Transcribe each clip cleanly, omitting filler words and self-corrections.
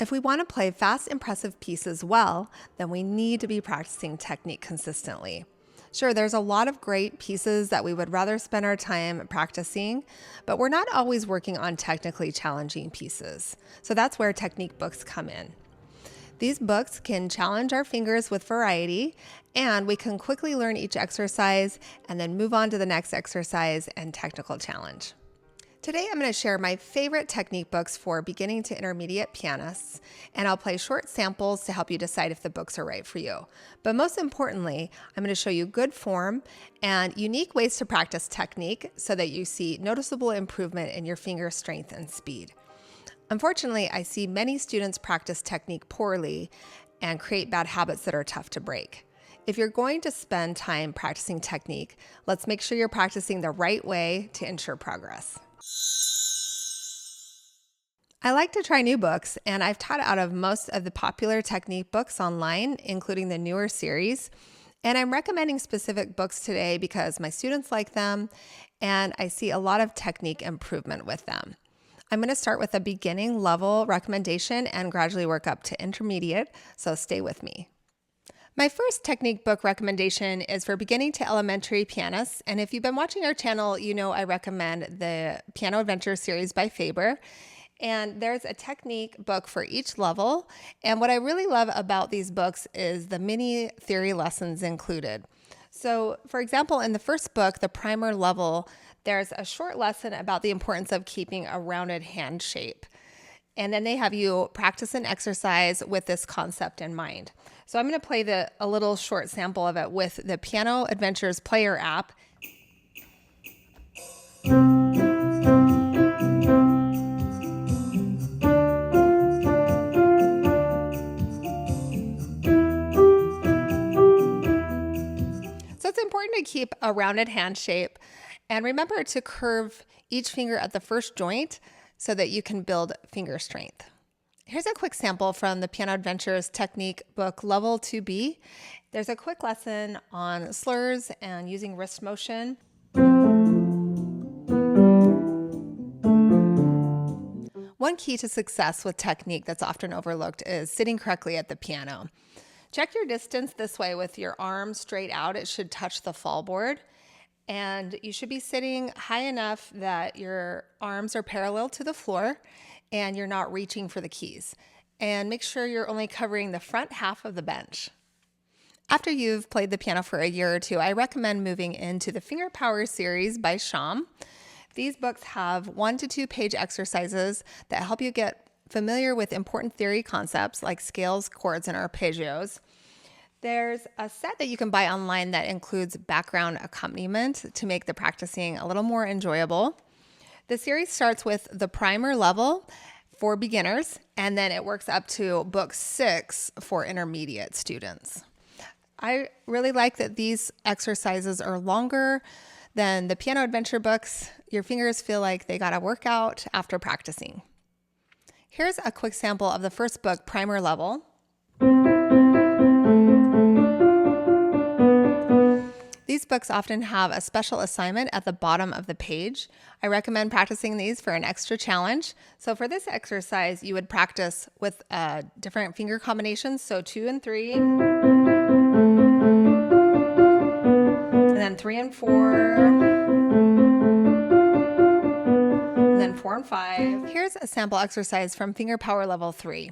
If we want to play fast, impressive pieces well, then we need to be practicing technique consistently. Sure, there's a lot of great pieces that we would rather spend our time practicing, but we're not always working on technically challenging pieces. So that's where technique books come in. These books can challenge our fingers with variety, and we can quickly learn each exercise and then move on to the next exercise and technical challenge. Today I'm going to share my favorite technique books for beginning to intermediate pianists, and I'll play short samples to help you decide if the books are right for you. But most importantly, I'm going to show you good form and unique ways to practice technique so that you see noticeable improvement in your finger strength and speed. Unfortunately, I see many students practice technique poorly and create bad habits that are tough to break. If you're going to spend time practicing technique, let's make sure you're practicing the right way to ensure progress. I like to try new books, and I've taught out of most of the popular technique books online, including the newer series. And I'm recommending specific books today because my students like them, and I see a lot of technique improvement with them. I'm going to start with a beginning level recommendation and gradually work up to intermediate, so stay with me. My first technique book recommendation is for beginning to elementary pianists, and if you've been watching our channel, you know I recommend the Piano Adventure series by FABER. And there's a technique book for each level. And what I really love about these books is the mini theory lessons included. So for example, in the first book, the primer level, there's a short lesson about the importance of keeping a rounded hand shape. And then they have you practice an exercise with this concept in mind. So I'm going to play a little short sample of it with the Piano Adventures Player app. It's important to keep a rounded hand shape, and remember to curve each finger at the first joint so that you can build finger strength. Here's a quick sample from the Piano Adventures Technique book Level 2B. There's a quick lesson on slurs and using wrist motion. One key to success with technique that's often overlooked is sitting correctly at the piano. Check your distance this way with your arm straight out. It should touch the fall board. And you should be sitting high enough that your arms are parallel to the floor and you're not reaching for the keys. And make sure you're only covering the front half of the bench. After you've played the piano for a year or two, I recommend moving into the Fingerpower series by Schaum. These books have 1 to 2 page exercises that help you get familiar with important theory concepts like scales, chords, and arpeggios. There's a set that you can buy online that includes background accompaniment to make the practicing a little more enjoyable. The series starts with the primer level for beginners, and then it works up to book 6 for intermediate students. I really like that these exercises are longer than the Piano Adventure books. Your fingers feel like they got a workout after practicing. Here's a quick sample of the first book, Primer Level. These books often have a special assignment at the bottom of the page. I recommend practicing these for an extra challenge. So for this exercise, you would practice with different finger combinations, so 2 and 3, and then 3 and 4, and then 4 and 5. Here's a sample exercise from Fingerpower Level 3.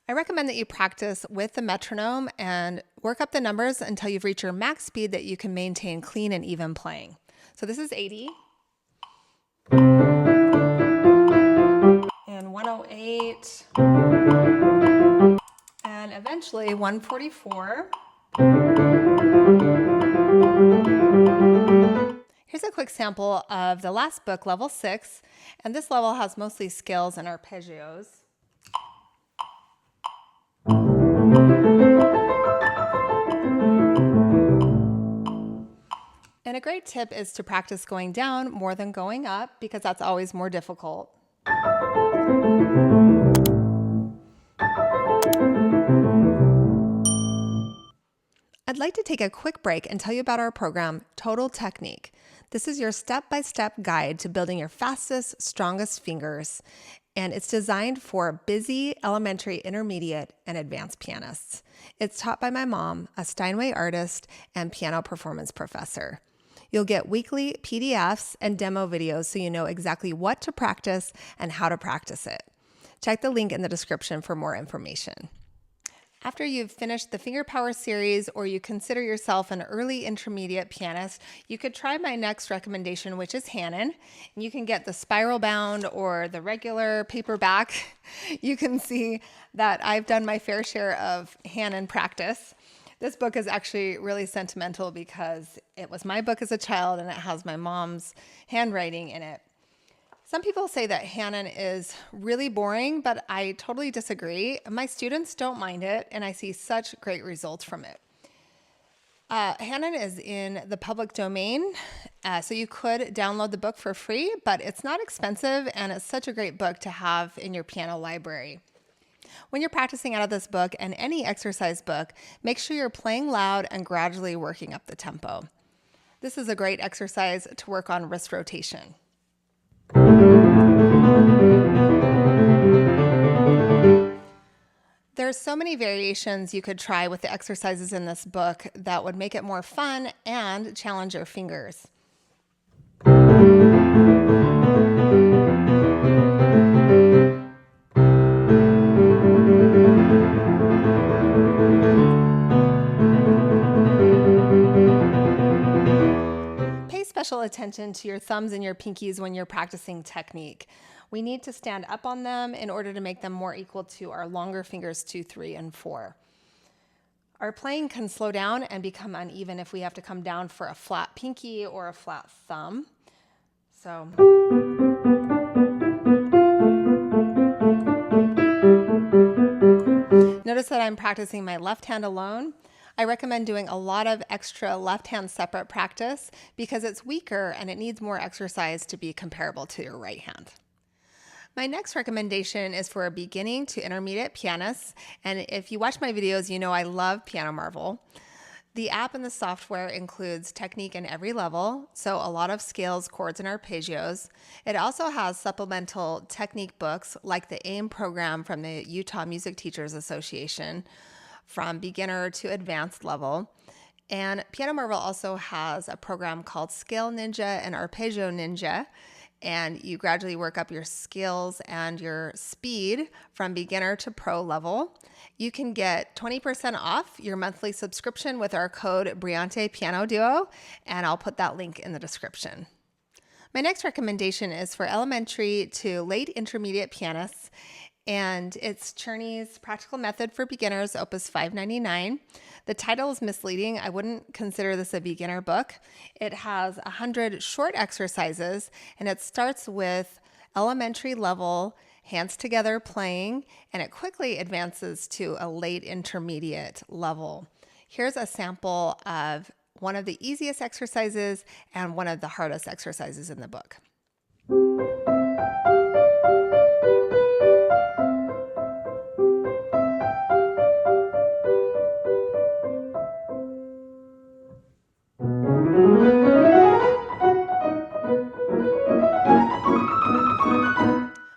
I recommend that you practice with the metronome and work up the numbers until you've reached your max speed that you can maintain clean and even playing. So this is 80. And 108. And eventually 144. Here's a quick sample of the last book, Level 6, and this level has mostly scales and arpeggios. And a great tip is to practice going down more than going up because that's always more difficult. I'd like to take a quick break and tell you about our program, Total Technique. This is your step-by-step guide to building your fastest, strongest fingers. and it's designed for busy elementary, intermediate, and advanced pianists. It's taught by my mom, a Steinway artist and piano performance professor. You'll get weekly PDFs and demo videos so you know exactly what to practice and how to practice it. Check the link in the description for more information. After you've finished the Fingerpower series or you consider yourself an early intermediate pianist, you could try my next recommendation, which is Hanon. And you can get the spiral bound or the regular paperback. You can see that I've done my fair share of Hanon practice. This book is actually really sentimental because it was my book as a child and it has my mom's handwriting in it. Some people say that Hanon is really boring, but I totally disagree. My students don't mind it, and I see such great results from it. Hanon is in the public domain, so you could download the book for free, but it's not expensive, and it's such a great book to have in your piano library. When you're practicing out of this book and any exercise book, make sure you're playing loud and gradually working up the tempo. This is a great exercise to work on wrist rotation. There's so many variations you could try with the exercises in this book that would make it more fun and challenge your fingers. Pay special attention to your thumbs and your pinkies when you're practicing technique. We need to stand up on them in order to make them more equal to our longer fingers 2, 3, and 4. Our playing can slow down and become uneven if we have to come down for a flat pinky or a flat thumb. So notice that I'm practicing my left hand alone. I recommend doing a lot of extra left hand separate practice because it's weaker and it needs more exercise to be comparable to your right hand. My next recommendation is for a beginning to intermediate pianists, and if you watch my videos, you know I love Piano Marvel. The app and the software includes technique in every level, so a lot of scales, chords, and arpeggios. It also has supplemental technique books like the AIM program from the Utah Music Teachers Association, from beginner to advanced level. And Piano Marvel also has a program called Scale Ninja and Arpeggio Ninja, and you gradually work up your skills and your speed from beginner to pro level. You can get 20% off your monthly subscription with our code Briante Piano Duo, and I'll put that link in the description. My next recommendation is for elementary to late intermediate pianists, and it's CZERNY's Practical Method for Beginners, Opus 599. The title is misleading. I wouldn't consider this a beginner book. It has 100 short exercises, and it starts with elementary level, hands together playing, and it quickly advances to a late intermediate level. Here's a sample of one of the easiest exercises and one of the hardest exercises in the book.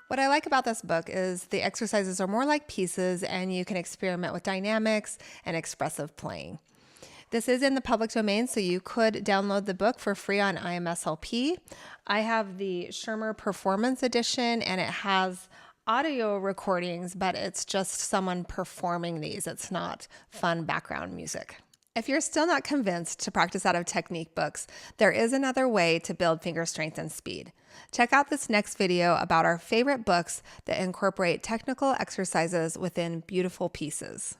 What I like about this book is the exercises are more like pieces and you can experiment with dynamics and expressive playing. This is in the public domain, so you could download the book for free on IMSLP. I have the Schirmer Performance Edition and it has audio recordings, but it's just someone performing these. It's not fun background music. If you're still not convinced to practice out of technique books, there is another way to build finger strength and speed. Check out this next video about our favorite books that incorporate technical exercises within beautiful pieces.